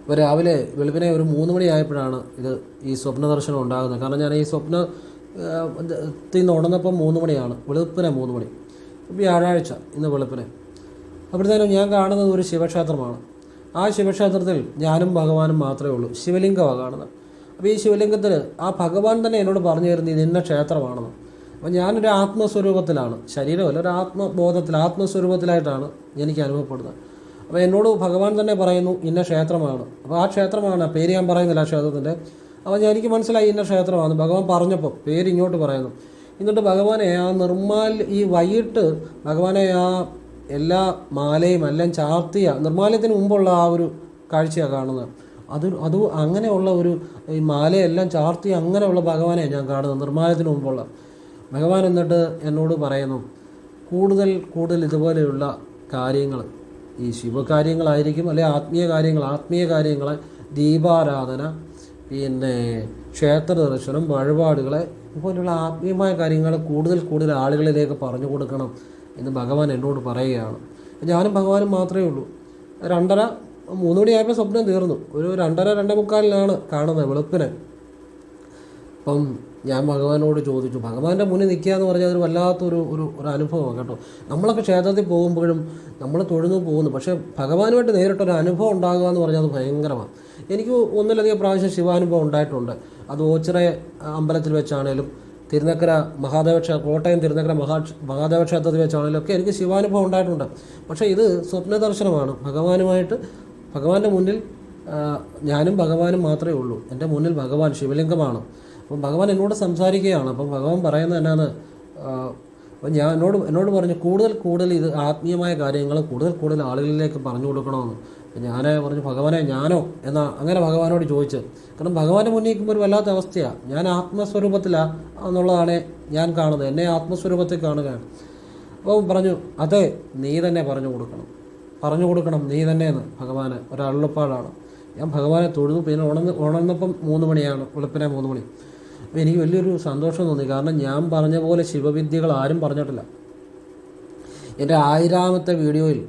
ഇപ്പോൾ രാവിലെ വെളുപ്പിനെ ഒരു 3 മണിയായപ്പോഴാണ് ഈ സ്വപ്ന ദർശനം ഉണ്ടാകുന്നത്. കാരണം ഞാൻ ഈ സ്വപ്നത്തിൽ നിന്ന് ഉണർന്നപ്പം 3 മണിയാണ്, വെളുപ്പിനെ 3 മണി, വ്യാഴാഴ്ച ഇന്ന് വെളുപ്പിനെ. അപ്പോഴത്തേനും ഞാൻ കാണുന്നത് ഒരു ശിവക്ഷേത്രമാണ്. ആ ശിവക്ഷേത്രത്തിൽ ഞാനും ഭഗവാനും മാത്രമേ ഉള്ളൂ. ശിവലിംഗമാണ് കാണുന്നത്. അപ്പോൾ ഈ ശിവലിംഗത്തിൽ ആ ഭഗവാൻ തന്നെ എന്നോട് പറഞ്ഞു തരുന്നത് ഇത് ഇന്ന ക്ഷേത്രമാണെന്ന്. അപ്പോൾ ഞാനൊരു ആത്മസ്വരൂപത്തിലാണ്, ശരീരമല്ല, ഒരു ആത്മബോധത്തിൽ, ആത്മസ്വരൂപത്തിലായിട്ടാണ് എനിക്ക് അനുഭവപ്പെടുന്നത്. അപ്പോൾ എന്നോട് ഭഗവാൻ തന്നെ പറയുന്നു ഇന്ന ക്ഷേത്രമാണ്. അപ്പോൾ ആ ക്ഷേത്രമാണ്, പേര് ഞാൻ പറയുന്നില്ല ആ ക്ഷേത്രത്തിൻ്റെ. അപ്പോൾ എനിക്ക് മനസ്സിലായി ഇന്ന ക്ഷേത്രമാണ്. ഭഗവാൻ പറഞ്ഞപ്പോൾ പേര് ഇങ്ങോട്ട് പറയുന്നു. എന്നിട്ട് ഭഗവാനെ ഈ വൈകിട്ട് ഭഗവാനെ എല്ലാ മാലയും എല്ലാം ചാർത്തിയ നിർമ്മാല്യത്തിന് മുമ്പുള്ള ആ ഒരു കാഴ്ചയാണ് കാണുന്നത്. അത് അങ്ങനെയുള്ള ഈ മാലയെല്ലാം ചാർത്തി അങ്ങനെയുള്ള ഭഗവാനെ ഞാൻ കാണുന്നത്, നിർമ്മാല്യത്തിന് മുമ്പുള്ള ഭഗവാൻ. എന്നിട്ട് എന്നോട് പറയുന്നു കൂടുതൽ കൂടുതൽ ഇതുപോലെയുള്ള കാര്യങ്ങൾ, ഈ ശിവകാര്യങ്ങളായിരിക്കും, അല്ലെങ്കിൽ ആത്മീയ കാര്യങ്ങളെ, ദീപാരാധന, പിന്നെ ക്ഷേത്ര ദർശനം, വഴിപാടുകളെ ഇതുപോലുള്ള ആത്മീയമായ കാര്യങ്ങൾ കൂടുതൽ ആളുകളിലേക്ക് പറഞ്ഞു കൊടുക്കണം എന്ന് ഭഗവാൻ എന്നോട് പറയുകയാണ്. ഞാനും ഭഗവാനും മാത്രമേ ഉള്ളൂ. 2:30-3 മണിയായപ്പോൾ സ്വപ്നം തീർന്നു. ഒരു 2:30-2:45 കാണുന്നത് വെളുപ്പിന്. അപ്പം ഞാൻ ഭഗവാനോട് ചോദിച്ചു. ഭഗവാന്റെ മുന്നിൽ നിൽക്കുക എന്ന് പറഞ്ഞാൽ അതൊരു വല്ലാത്തൊരു അനുഭവമാണ് കേട്ടോ. നമ്മളൊക്കെ ക്ഷേത്രത്തിൽ പോകുമ്പോഴും നമ്മൾ തൊഴുന്നു പോകുന്നു, പക്ഷേ ഭഗവാനുമായിട്ട് നേരിട്ടൊരു അനുഭവം ഉണ്ടാകുക എന്ന് പറഞ്ഞാൽ അത് ഭയങ്കരമാണ്. എനിക്ക് ഒന്നിലധികം പ്രാവശ്യം ശിവാനുഭവം ഉണ്ടായിട്ടുണ്ട്. അത് ഓച്ചിറ അമ്പലത്തിൽ വെച്ചാണേലും, തിരുനക്കര കോട്ടയം തിരുനക്കര മഹാദേവ ക്ഷേത്രത്തിൽ വെച്ചാണേലും ഒക്കെ എനിക്ക് ശിവാനുഭവം ഉണ്ടായിട്ടുണ്ട്. പക്ഷേ ഇത് സ്വപ്ന ദർശനമാണ്. ഭഗവാന്റെ മുന്നിൽ ഞാനും ഭഗവാനും മാത്രമേ ഉള്ളൂ. എൻ്റെ മുന്നിൽ ഭഗവാൻ ശിവലിംഗമാണ്. അപ്പം ഭഗവാൻ എന്നോട് സംസാരിക്കുകയാണ്. അപ്പം ഭഗവാൻ പറയുന്നത് എന്നാണ്, അപ്പം എന്നോട് പറഞ്ഞു കൂടുതൽ ഇത് ആത്മീയമായ കാര്യങ്ങൾ കൂടുതൽ ആളുകളിലേക്ക് പറഞ്ഞു കൊടുക്കണമെന്ന്. ഞാൻ പറഞ്ഞു ഭഗവാനെ ഞാനോ അങ്ങനെ ഭഗവാനോട് ചോദിച്ചത്. കാരണം ഭഗവാന്റെ മുന്നിൽ നിൽക്കുമ്പോൾ ഒരു വല്ലാത്ത അവസ്ഥയാണ്. ഞാൻ ആത്മസ്വരൂപത്തിലാണ് എന്നുള്ളതാണ് ഞാൻ കാണുന്നത്, എന്നെ ആത്മസ്വരൂപത്തിൽ കാണുകയാണ്. അപ്പോൾ പറഞ്ഞു അതെ, നീ തന്നെ പറഞ്ഞു കൊടുക്കണം നീ തന്നെയെന്ന്. ഭഗവാന് ഒരരുളപ്പാടാണ്. ഞാൻ ഭഗവാനെ തൊഴുതു. പിന്നെ ഉണർന്നപ്പം 3 മണിയാണ്, വെളുപ്പിനെ 3 മണി. അപ്പോൾ എനിക്ക് വലിയൊരു സന്തോഷം തോന്നി. കാരണം ഞാൻ പറഞ്ഞ പോലെ ശിവവിദ്യകൾ ആരും പറഞ്ഞിട്ടില്ല എൻ്റെ 1000-ാമത്തെ വീഡിയോയിൽ.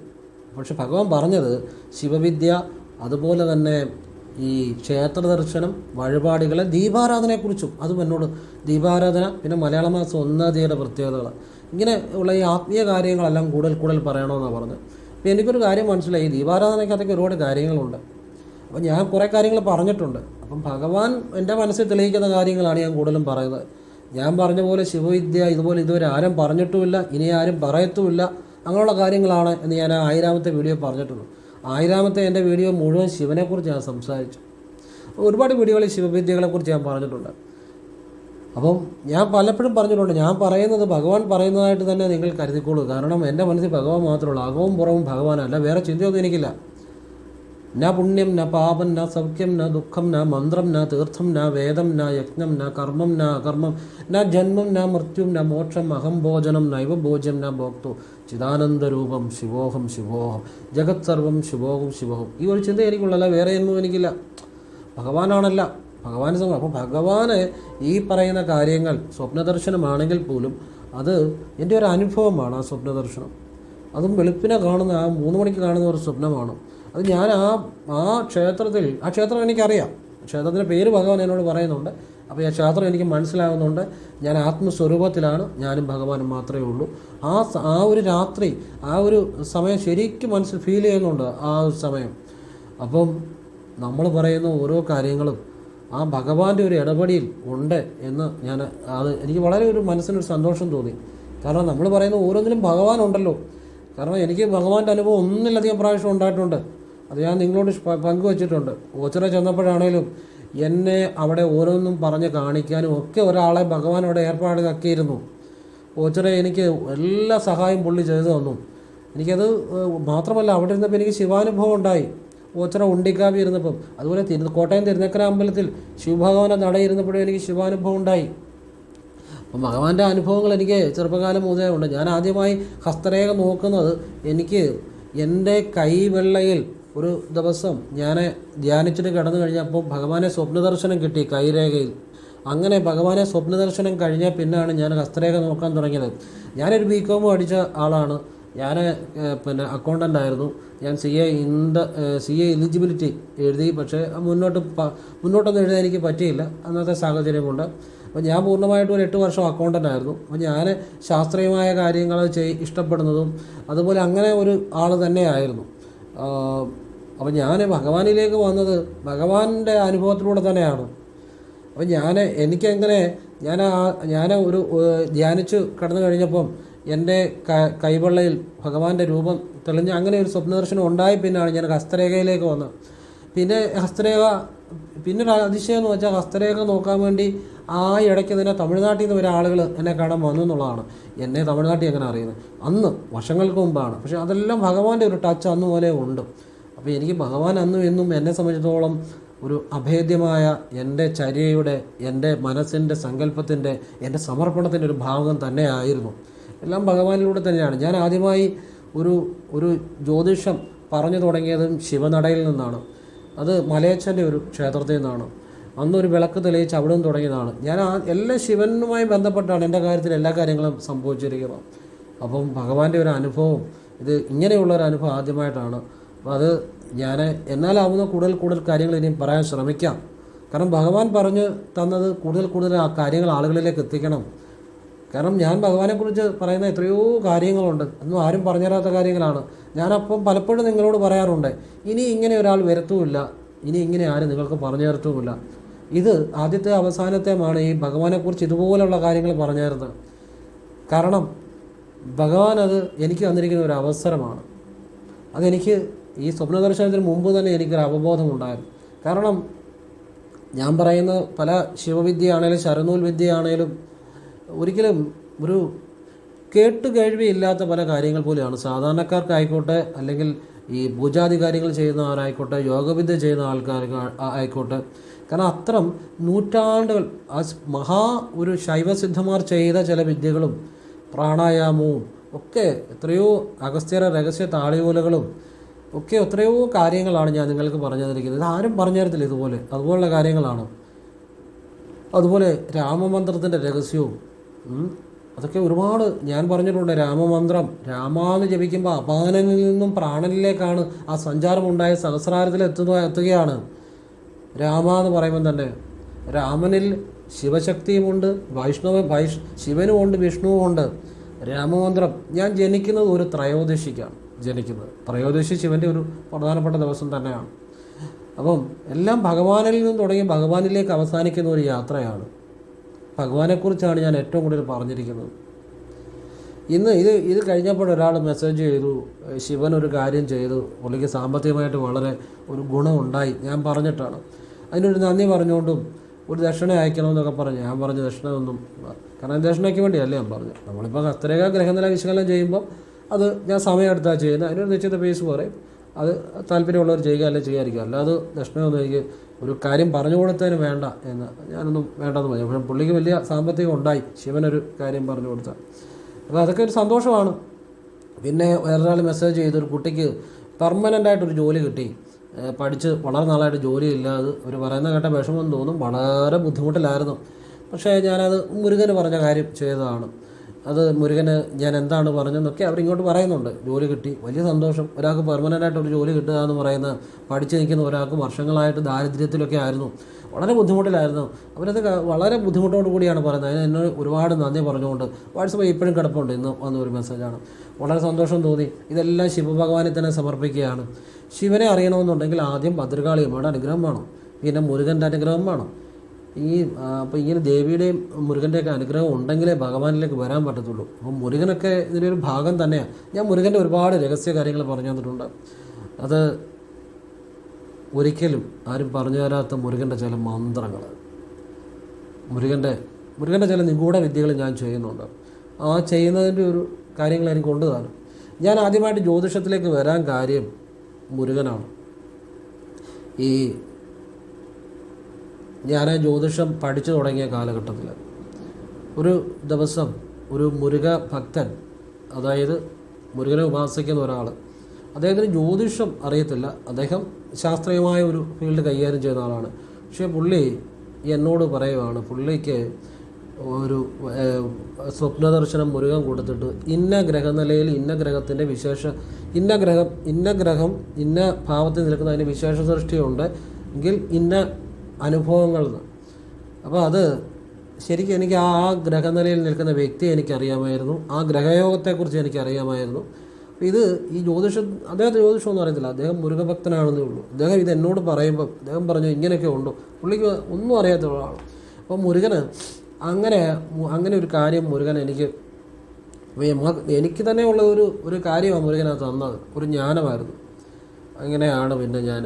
പക്ഷെ ഭഗവാൻ പറഞ്ഞത് ശിവവിദ്യ, അതുപോലെ തന്നെ ഈ ക്ഷേത്ര ദർശനം, വഴിപാടുകളെ, ദീപാരാധനയെക്കുറിച്ചും അതും എന്നോട് ദീപാരാധന, പിന്നെ മലയാള മാസം 1-ാം തീയതിയുടെ പ്രത്യേകതകൾ, ഇങ്ങനെ ഉള്ള ഈ ആത്മീയ കാര്യങ്ങളെല്ലാം കൂടുതൽ പറയണമെന്നാണ് പറഞ്ഞത്. അപ്പോൾ എനിക്കൊരു കാര്യം മനസ്സിലായി, ഈ ദീപാരാധനയ്ക്കകത്തൊക്കെ ഒരുപാട് കാര്യങ്ങളുണ്ട്. അപ്പോൾ ഞാൻ കുറേ കാര്യങ്ങൾ പറഞ്ഞിട്ടുണ്ട്. അപ്പം ഭഗവാൻ എൻ്റെ മനസ്സിൽ തെളിയിക്കുന്ന കാര്യങ്ങളാണ് ഞാൻ കൂടുതലും പറയുന്നത്. ഞാൻ പറഞ്ഞ പോലെ ശിവവിദ്യ ഇതുവരെ ആരും പറഞ്ഞിട്ടുമില്ല, ഇനി ആരും പറയത്തുമില്ല, അങ്ങനെയുള്ള കാര്യങ്ങളാണ് എന്ന് ഞാൻ 1000-ാമത്തെ വീഡിയോ പറഞ്ഞിട്ടുള്ളൂ. 1000-ാമത്തെ എൻ്റെ വീഡിയോ മുഴുവൻ ശിവനെക്കുറിച്ച് ഞാൻ സംസാരിച്ചു. ഒരുപാട് വീഡിയോകളിൽ ശിവവിദ്യകളെക്കുറിച്ച് ഞാൻ പറഞ്ഞിട്ടുണ്ട്. അപ്പം ഞാൻ പലപ്പോഴും പറഞ്ഞിട്ടുണ്ട്, ഞാൻ പറയുന്നത് ഭഗവാൻ പറയുന്നതായിട്ട് തന്നെ നിങ്ങൾ കരുതിക്കോളൂ. കാരണം എൻ്റെ മനസ്സിൽ ഭഗവാൻ മാത്രമേ ഉള്ളൂ. അകവും പുറവും ഭഗവാനല്ല, വേറെ ചിന്തയൊന്നും എനിക്കില്ല. ന പുണ്യം ന പാപം ന സൗഖ്യം ന ദുഃഖം ന മന്ത്രം ന തീർത്ഥം ന വേദം ന യജ്ഞം ന കർമ്മം ന അകർമ്മം ന ജന്മം ന മൃത്യും ന മോക്ഷം അഹം ഭോജനം നൈവ ഭോജ്യം ന ഭോക്തു ചിദാനന്ദരൂപം ശിവോഹം ശിവോഹം ജഗത് സർവം ശിവോഹം ശിവോഹം. ഈ ഒരു ചിന്ത എനിക്കുള്ളല്ല, വേറെ ഒന്നും എനിക്കില്ല. ഭഗവാനാണല്ല, ഭഗവാൻ സമയം. അപ്പോൾ ഭഗവാന് ഈ പറയുന്ന കാര്യങ്ങൾ സ്വപ്നദർശനമാണെങ്കിൽ പോലും അത് എൻ്റെ ഒരു അനുഭവമാണ്. ആ സ്വപ്നദർശനം അതും വെളുപ്പിനെ കാണുന്ന, ആ 3 മണിക്ക് കാണുന്ന ഒരു സ്വപ്നമാണ്. അത് ഞാൻ ആ ക്ഷേത്രം എനിക്കറിയാം. ക്ഷേത്രത്തിൻ്റെ പേര് ഭഗവാൻ എന്നോട് പറയുന്നുണ്ട്. അപ്പോൾ ആ ക്ഷേത്രം എനിക്ക് മനസ്സിലാകുന്നുണ്ട്. ഞാൻ ആത്മസ്വരൂപത്തിലാണ്, ഞാനും ഭഗവാനും മാത്രമേ ഉള്ളൂ. ആ ഒരു രാത്രി, ആ ഒരു സമയം ശരിക്കും മനസ്സിൽ ഫീൽ ചെയ്യുന്നുണ്ട് ആ ഒരു സമയം. അപ്പം നമ്മൾ പറയുന്ന ഓരോ കാര്യങ്ങളും ആ ഭഗവാന്റെ ഒരു ഇടപെടിയിൽ ഉണ്ട് എന്ന് അത് എനിക്ക് വളരെ ഒരു മനസ്സിനൊരു സന്തോഷം തോന്നി. കാരണം നമ്മൾ പറയുന്ന ഓരോന്നിലും ഭഗവാൻ ഉണ്ടല്ലോ. കാരണം എനിക്ക് ഭഗവാന്റെ അനുഭവം ഒന്നിലധികം പ്രാവശ്യം ഉണ്ടായിട്ടുണ്ട്. അത് ഞാൻ നിങ്ങളോട് പങ്കുവച്ചിട്ടുണ്ട്. ഓച്ചിറ ചെന്നപ്പോഴാണേലും എന്നെ അവിടെ ഓരോന്നും പറഞ്ഞ് കാണിക്കാനും ഒക്കെ ഒരാളെ ഭഗവാൻ അവിടെ ഏർപ്പാടാക്കിയിരുന്നു. ഓച്ചിറ എനിക്ക് എല്ലാ സഹായം പുള്ളി ചെയ്തു തന്നു. എനിക്കത് മാത്രമല്ല, അവിടെ ഇരുന്നപ്പോൾ എനിക്ക് ശിവാനുഭവം ഉണ്ടായി. ഓച്ചിറ ഉണ്ടിക്കാവി ഇരുന്നപ്പം, അതുപോലെ കോട്ടയം തിരുനക്കര അമ്പലത്തിൽ ശിവഭഗവാന്റെ നടയിരുന്നപ്പോഴും എനിക്ക് ശിവാനുഭവം ഉണ്ടായി. അപ്പം ഭഗവാന്റെ അനുഭവങ്ങൾ എനിക്ക് ചെറുപ്പകാലം മുതലേ ഉണ്ട്. ഞാൻ ആദ്യമായി ഹസ്തരേഖ നോക്കുന്നത് എനിക്ക് എൻ്റെ കൈവെള്ളയിൽ ഒരു ദിവസം ഞാൻ ധ്യാനിച്ചിട്ട് കിടന്നു കഴിഞ്ഞപ്പോൾ ഭഗവാനെ സ്വപ്നദർശനം കിട്ടി കൈരേഖയിൽ. അങ്ങനെ ഭഗവാനെ സ്വപ്നദർശനം കഴിഞ്ഞാൽ പിന്നെയാണ് ഞാൻ ഹസ്തരേഖ നോക്കാൻ തുടങ്ങിയത്. ഞാനൊരു BCom പഠിച്ച ആളാണ്. ഞാൻ അക്കൗണ്ടൻ്റ് ആയിരുന്നു. ഞാൻ CA എലിജിബിലിറ്റി എഴുതി. പക്ഷേ മുന്നോട്ടൊന്നും എഴുതാൻ എനിക്ക് പറ്റിയില്ല അന്നത്തെ സാഹചര്യം കൊണ്ട്. അപ്പോൾ ഞാൻ പൂർണ്ണമായിട്ടും ഒരു 8 വർഷം അക്കൗണ്ടൻ്റ് ആയിരുന്നു. അപ്പോൾ ഞാൻ ശാസ്ത്രീയമായ കാര്യങ്ങൾ ഇഷ്ടപ്പെടുന്നതും അതുപോലെ അങ്ങനെ ഒരു ആൾ തന്നെയായിരുന്നു. അപ്പോൾ ഞാൻ ഭഗവാനിലേക്ക് വന്നത് ഭഗവാന്റെ അനുഭവത്തിലൂടെ തന്നെയാണ്. അപ്പോൾ എനിക്കെങ്ങനെ ഞാൻ ഒരു ധ്യാനിച്ച് കടന്നു കഴിഞ്ഞപ്പം എൻ്റെ കൈവെള്ളയിൽ ഭഗവാന്റെ രൂപം തെളിഞ്ഞ് അങ്ങനെ ഒരു സ്വപ്നദർശനം ഉണ്ടായി. പിന്നാണ് ഞാൻ ഹസ്തരേഖയിലേക്ക് വന്നത്. പിന്നൊരു അതിശയം എന്ന് വെച്ചാൽ ഹസ്തരേഖ നോക്കാൻ വേണ്ടി ആ ഇടയ്ക്ക് തന്നെ തമിഴ്നാട്ടിൽ നിന്ന് വരെ ആളുകൾ എന്നെ കാണാൻ വന്നു എന്നുള്ളതാണ്. എന്നെ തമിഴ്നാട്ടിൽ എങ്ങനെ അറിയുന്നത്? അന്ന് വർഷങ്ങൾക്ക് മുമ്പാണ്. പക്ഷേ അതെല്ലാം ഭഗവാന്റെ ഒരു ടച്ച് അന്ന് പോലെ ഉണ്ട്. അപ്പോൾ എനിക്ക് ഭഗവാൻ അന്നും എന്നും എന്നെ സംബന്ധിച്ചിടത്തോളം ഒരു അഭേദ്യമായ എൻ്റെ ചര്യയുടെ, എൻ്റെ മനസ്സിൻ്റെ സങ്കല്പത്തിൻ്റെ, എൻ്റെ സമർപ്പണത്തിൻ്റെ ഒരു ഭാഗം തന്നെയായിരുന്നു. എല്ലാം ഭഗവാനിലൂടെ തന്നെയാണ്. ഞാൻ ആദ്യമായി ഒരു ജ്യോതിഷം പറഞ്ഞു തുടങ്ങിയതും ശിവനടയിൽ നിന്നാണ്. അത് മലയച്ചൻ്റെ ഒരു ക്ഷേത്രത്തിൽ നിന്നാണ്. അന്നൊരു വിളക്ക് തെളിയിച്ച് അവിടെ നിന്ന് തുടങ്ങിയതാണ്. ഞാൻ എല്ലാ ശിവനുമായി ബന്ധപ്പെട്ടാണ് എൻ്റെ കാര്യത്തിൽ എല്ലാ കാര്യങ്ങളും സംഭവിച്ചിരിക്കുന്നത്. അപ്പം ഭഗവാന്റെ ഒരു അനുഭവം, ഇത് ഇങ്ങനെയുള്ളൊരു അനുഭവം ആദ്യമായിട്ടാണ്. അപ്പോൾ അത് ഞാൻ എന്നാലാവുന്ന കൂടുതൽ കാര്യങ്ങൾ ഇനിയും പറയാൻ ശ്രമിക്കാം. കാരണം ഭഗവാൻ പറഞ്ഞു തന്നത് കൂടുതൽ ആ കാര്യങ്ങൾ ആളുകളിലേക്ക് എത്തിക്കണം. കാരണം ഞാൻ ഭഗവാനെക്കുറിച്ച് പറയുന്ന എത്രയോ കാര്യങ്ങളുണ്ട്, ഒന്നും ആരും പറഞ്ഞു തരാത്ത കാര്യങ്ങളാണ്. ഞാനപ്പം പലപ്പോഴും നിങ്ങളോട് പറയാറുണ്ട്, ഇനി ഇങ്ങനെ ഒരാൾ വരത്തുമില്ല, ഇനി ഇങ്ങനെ ആരും നിങ്ങൾക്ക് പറഞ്ഞു തരത്തുമില്ല. ഇത് ആദ്യത്തെ അവസാനത്തെയുമാണ് ഈ ഭഗവാനെക്കുറിച്ച് ഇതുപോലുള്ള കാര്യങ്ങൾ പറഞ്ഞു തരുന്നത്. കാരണം ഭഗവാൻ അത് എനിക്ക് തന്നിരിക്കുന്ന ഒരു അവസരമാണ്. അതെനിക്ക് ഈ സ്വപ്നദർശനത്തിന് മുമ്പ് തന്നെ എനിക്കൊരു അവബോധമുണ്ടായിരുന്നു. കാരണം ഞാൻ പറയുന്ന പല ശിവവിദ്യയാണേലും ശരനൂൽ വിദ്യയാണേലും ഒരിക്കലും ഒരു കേട്ടുകേഴ്വിയില്ലാത്ത പല കാര്യങ്ങൾ പോലെയാണ്. സാധാരണക്കാർക്കായിക്കോട്ടെ, അല്ലെങ്കിൽ ഈ പൂജാതി കാര്യങ്ങൾ ചെയ്യുന്നവരായിക്കോട്ടെ, യോഗവിദ്യ ചെയ്യുന്ന ആൾക്കാർക്ക് ആയിക്കോട്ടെ. കാരണം അത്തരം നൂറ്റാണ്ടുകൾ ഒരു ശൈവസിദ്ധന്മാർ ചെയ്ത ചില വിദ്യകളും പ്രാണായാമവും ഒക്കെ, എത്രയോ അഗസ്ത്യര രഹസ്യ താളിയോലകളും ഒക്കെ എത്രയോ കാര്യങ്ങളാണ് ഞാൻ നിങ്ങൾക്ക് പറഞ്ഞു തന്നിരിക്കുന്നത്. ഇതാരും പറഞ്ഞു തരത്തില്ല അതുപോലുള്ള കാര്യങ്ങളാണ്. അതുപോലെ രാമമന്ത്രത്തിൻ്റെ രഹസ്യവും അതൊക്കെ ഒരുപാട് ഞാൻ പറഞ്ഞിട്ടുണ്ട്. രാമമന്ത്രം രാമാന്ന് ജപിക്കുമ്പോൾ അപാനനിൽ നിന്നും പ്രാണനിലേക്കാണ് ആ സഞ്ചാരമുണ്ടായ സഹസ്രാരത്തിൽ എത്തുകയാണ്. രാമ എന്ന് പറയുമ്പം തന്നെ രാമനിൽ ശിവശക്തിയുമുണ്ട്, ശിവനുമുണ്ട്, വിഷ്ണുവുമുണ്ട്. രാമമന്ത്രം ഞാൻ ജനിക്കുന്നത് ഒരു ത്രയോദശിക്കാണ് ജനിക്കുന്നത്. ത്രയോദശി ശിവൻ്റെ ഒരു പ്രധാനപ്പെട്ട ദിവസം തന്നെയാണ്. അപ്പം എല്ലാം ഭഗവാനിൽ നിന്നും തുടങ്ങി ഭഗവാനിലേക്ക് അവസാനിക്കുന്ന ഒരു യാത്രയാണ്. ഭഗവാനെക്കുറിച്ചാണ് ഞാൻ ഏറ്റവും കൂടുതൽ പറഞ്ഞിരിക്കുന്നത്. ഇന്ന് ഇത് കഴിഞ്ഞപ്പോൾ ഒരാൾ മെസ്സേജ് ചെയ്തു, ശിവൻ ഒരു കാര്യം ചെയ്തു, പുള്ളിക്ക് സാമ്പത്തികമായിട്ട് വളരെ ഒരു ഗുണമുണ്ടായി. ഞാൻ പറഞ്ഞിട്ടാണ്. അതിനൊരു നന്ദി പറഞ്ഞുകൊണ്ടും ഒരു ദക്ഷിണ അയക്കണമെന്നൊക്കെ പറഞ്ഞു. ഞാൻ പറഞ്ഞു ദക്ഷിണ ഒന്നും, കാരണം ദക്ഷിണയ്ക്ക് വേണ്ടിയല്ലേ ഞാൻ പറഞ്ഞു. നമ്മളിപ്പോൾ ഹസ്തരേഖ ഗ്രഹനില വിശകലനം ചെയ്യുമ്പോൾ അത് ഞാൻ സമയമെടുത്താണ് ചെയ്യുന്നത്. അതിനൊരു നിശ്ചിത ഫീസ് പറയും. അത് താല്പര്യമുള്ളവർ ചെയ്യുക അല്ലെങ്കിൽ ചെയ്യാതിരിക്കുക. അല്ലാതെ ദക്ഷിണയൊന്നും എനിക്ക് ഒരു കാര്യം പറഞ്ഞു കൊടുത്തതിന് വേണ്ട എന്ന് ഞാനൊന്നും വേണ്ടെന്ന് പറഞ്ഞു. പക്ഷേ പുള്ളിക്ക് വലിയ സാമ്പത്തികം ഉണ്ടായി, ശിവനൊരു കാര്യം പറഞ്ഞു കൊടുത്താൽ. അപ്പോൾ അതൊക്കെ ഒരു സന്തോഷമാണ്. പിന്നെ വേറൊരാൾ മെസ്സേജ് ചെയ്തൊരു കുട്ടിക്ക് പെർമനൻ്റായിട്ടൊരു ജോലി കിട്ടി. പഠിച്ച് വളരെ നാളായിട്ട് ജോലിയില്ലാതെ അവർ പറയുന്ന കേട്ട വിഷമം തോന്നും. വളരെ ബുദ്ധിമുട്ടിലായിരുന്നു. പക്ഷേ ഞാനത് മുരുകന് പറഞ്ഞ കാര്യം ചെയ്തതാണ്. അത് മുരുകന് ഞാൻ എന്താണ് പറഞ്ഞതെന്നൊക്കെ അവരിങ്ങോട്ട് പറയുന്നുണ്ട്. ജോലി കിട്ടി, വലിയ സന്തോഷം. ഒരാൾക്ക് പെർമനൻ്റായിട്ടൊരു ജോലി കിട്ടുക എന്ന് പറയുന്നത്, പഠിച്ച് നിൽക്കുന്ന ഒരാൾക്ക് വർഷങ്ങളായിട്ട് ദാരിദ്ര്യത്തിലൊക്കെ ആയിരുന്നു, വളരെ ബുദ്ധിമുട്ടിലായിരുന്നു. അവരത് വളരെ ബുദ്ധിമുട്ടോടു കൂടിയാണ് പറയുന്നത്. അതിന് എന്നോട് ഒരുപാട് നന്ദി പറഞ്ഞുകൊണ്ട് വാട്സപ്പ് ഇപ്പോഴും കിടപ്പുണ്ട്. ഇന്ന് വന്ന ഒരു മെസ്സേജാണ്. വളരെ സന്തോഷം തോന്നി. ഇതെല്ലാം ശിവഭഗവാനെ തന്നെ സമർപ്പിക്കുകയാണ്. ശിവനെ അറിയണമെന്നുണ്ടെങ്കിൽ ആദ്യം ഭദ്രകാളിയമ്മയുടെ അനുഗ്രഹം വേണം, പിന്നെ മുരുകൻ്റെ അനുഗ്രഹം വേണം. അപ്പോൾ ഇങ്ങനെ ദേവിയുടെയും മുരുകൻ്റെയൊക്കെ അനുഗ്രഹം ഉണ്ടെങ്കിലേ ഭഗവാനിലേക്ക് വരാൻ പറ്റത്തുള്ളൂ. അപ്പോൾ മുരുകനൊക്കെ ഇതിൻ്റെ ഒരു ഭാഗം തന്നെയാണ്. ഞാൻ മുരുകൻ്റെ ഒരുപാട് രഹസ്യ കാര്യങ്ങൾ പറഞ്ഞു തന്നിട്ടുണ്ട്. അത് ഒരിക്കലും ആരും പറഞ്ഞു തരാത്ത മുരുകൻ്റെ ചില മന്ത്രങ്ങൾ, മുരുകൻ്റെ ചില നിഗൂഢ വിദ്യകൾ ഞാൻ ചെയ്യുന്നുണ്ട്. ആ ചെയ്യുന്നതിൻ്റെ ഒരു കാര്യങ്ങൾ എനിക്ക് കൊണ്ടുതാനും. ഞാൻ ആദ്യമായിട്ട് ജ്യോതിഷത്തിലേക്ക് വരാൻ കാര്യം മുരുകനാണ്. ഞാൻ ജ്യോതിഷം പഠിച്ചു തുടങ്ങിയ കാലഘട്ടത്തിൽ ഒരു ദിവസം ഒരു മുരുക ഭക്തൻ, അതായത് മുരുകനെ ഉപാസിക്കുന്ന ഒരാൾ, അദ്ദേഹത്തിന് ജ്യോതിഷം അറിയത്തില്ല. അദ്ദേഹം ശാസ്ത്രീയമായ ഒരു ഫീൽഡ് കൈകാര്യം ചെയ്യുന്ന ആളാണ്. പക്ഷേ പുള്ളി എന്നോട് പറയുവാണ്, പുള്ളിക്ക് ഒരു സ്വപ്നദർശനം മുരുകൻ കൊടുത്തിട്ട് ഇന്ന ഗ്രഹനിലയിൽ ഇന്ന ഗ്രഹത്തിൻ്റെ ഇന്ന ഗ്രഹം ഇന്ന ഭാവത്തിൽ നിൽക്കുന്ന അതിൻ്റെ വിശേഷ സൃഷ്ടിയുണ്ട് എങ്കിൽ ഇന്ന അനുഭവങ്ങൾ. അപ്പോൾ അത് ശരിക്കും എനിക്ക് ആ ഗ്രഹനിലയിൽ നിൽക്കുന്ന വ്യക്തിയെ എനിക്കറിയാമായിരുന്നു, ആ ഗ്രഹയോഗത്തെക്കുറിച്ച് എനിക്കറിയാമായിരുന്നു. ഇത് ഈ അദ്ദേഹത്തെ ജ്യോതിഷമൊന്നും അറിയത്തില്ല, അദ്ദേഹം മുരുകഭക്തനാണെന്നേ ഉള്ളൂ. അദ്ദേഹം ഇത് എന്നോട് പറയുമ്പോൾ അദ്ദേഹം പറഞ്ഞു ഇങ്ങനെയൊക്കെ ഉണ്ടോ, പുള്ളിക്ക് ഒന്നും അറിയാത്ത ഒരാളാണ്. അപ്പോൾ മുരുകന് അങ്ങനെ ഒരു കാര്യം മുരുകൻ എനിക്ക് തന്നെയുള്ള ഒരു കാര്യമാണ് മുരുകനത് തന്നത്, ഒരു ജ്ഞാനമായിരുന്നു. അങ്ങനെയാണ് പിന്നെ ഞാൻ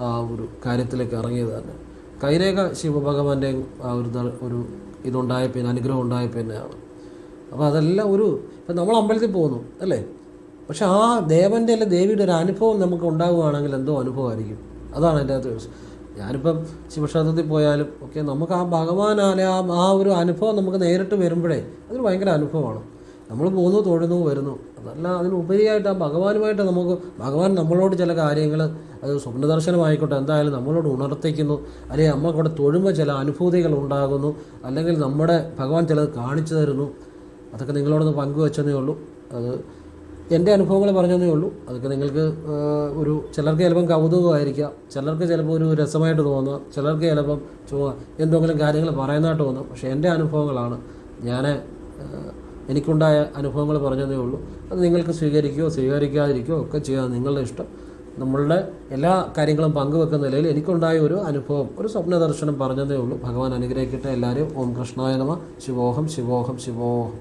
ആ ഒരു കാര്യത്തിലേക്ക് ഇറങ്ങിയത് തന്നെ. കൈരേഖ ശിവഭഗവാന്റെ ആ ഒരു ഇതുണ്ടായ പിന്നെ അനുഗ്രഹം ഉണ്ടായ പിന്നെയാണ്. അപ്പോൾ അതെല്ലാം ഇപ്പം നമ്മൾ അമ്പലത്തിൽ പോകുന്നു അല്ലേ, പക്ഷെ ആ ദേവൻ്റെ അല്ലെ ദേവിയുടെ ഒരു അനുഭവം നമുക്ക് ഉണ്ടാവുകയാണെങ്കിൽ എന്തോ അനുഭവമായിരിക്കും. അതാണ് എൻ്റെ അകത്ത്. ഞാനിപ്പം ശിവക്ഷേത്രത്തിൽ പോയാലും ഒക്കെ നമുക്ക് ആ ഭഗവാനാലെ ആ ഒരു അനുഭവം നമുക്ക് നേരിട്ട് വരുമ്പോഴേ അതൊരു ഭയങ്കര അനുഭവമാണ്. നമ്മൾ പോകുന്നു, തൊഴുന്നു, വരുന്നു. അതല്ല, അതിനുപരിയായിട്ട് ആ ഭഗവാനുമായിട്ട് ഭഗവാൻ നമ്മളോട് ചില കാര്യങ്ങൾ, അത് സ്വപ്നദർശനമായിക്കോട്ടെ, എന്തായാലും നമ്മളോട് ഉണർത്തിക്കുന്നു. അല്ലെങ്കിൽ നമ്മൾക്കൂടെ തൊഴുമ്പോൾ ചില അനുഭൂതികൾ ഉണ്ടാകുന്നു, അല്ലെങ്കിൽ നമ്മുടെ ഭഗവാൻ ചിലത് കാണിച്ചു തരുന്നു. അതൊക്കെ നിങ്ങളോടൊന്ന് പങ്കുവെച്ചതേ ഉള്ളൂ. അത് എൻ്റെ അനുഭവങ്ങൾ പറഞ്ഞതേ ഉള്ളൂ. അതൊക്കെ നിങ്ങൾക്ക് ചിലർക്ക് ചിലപ്പം കൗതുകമായിരിക്കാം, ചിലർക്ക് ചിലപ്പോൾ ഒരു രസമായിട്ട് തോന്നാം, ചിലർക്ക് ചിലപ്പം എന്തെങ്കിലും കാര്യങ്ങൾ പറയുന്നതായിട്ട് തോന്നാം. പക്ഷേ എൻ്റെ അനുഭവങ്ങളാണ്, എനിക്കുണ്ടായ അനുഭവങ്ങൾ പറഞ്ഞതേ ഉള്ളൂ. അത് നിങ്ങൾക്ക് സ്വീകരിക്കുകയോ സ്വീകരിക്കാതിരിക്കുകയോ ഒക്കെ ചെയ്യാൻ നിങ്ങളുടെ ഇഷ്ടം. നമ്മളുടെ എല്ലാ കാര്യങ്ങളും പങ്കുവെക്കുന്ന നിലയിൽ എനിക്കുണ്ടായ ഒരു അനുഭവം, ഒരു സ്വപ്ന ദർശനം പറഞ്ഞതേ ഉള്ളൂ. ഭഗവാൻ അനുഗ്രഹിക്കട്ടെ എല്ലാവരും. ഓം കൃഷ്ണായ നമഃ. ശിവോഹം ശിവോഹം ശിവോഹം.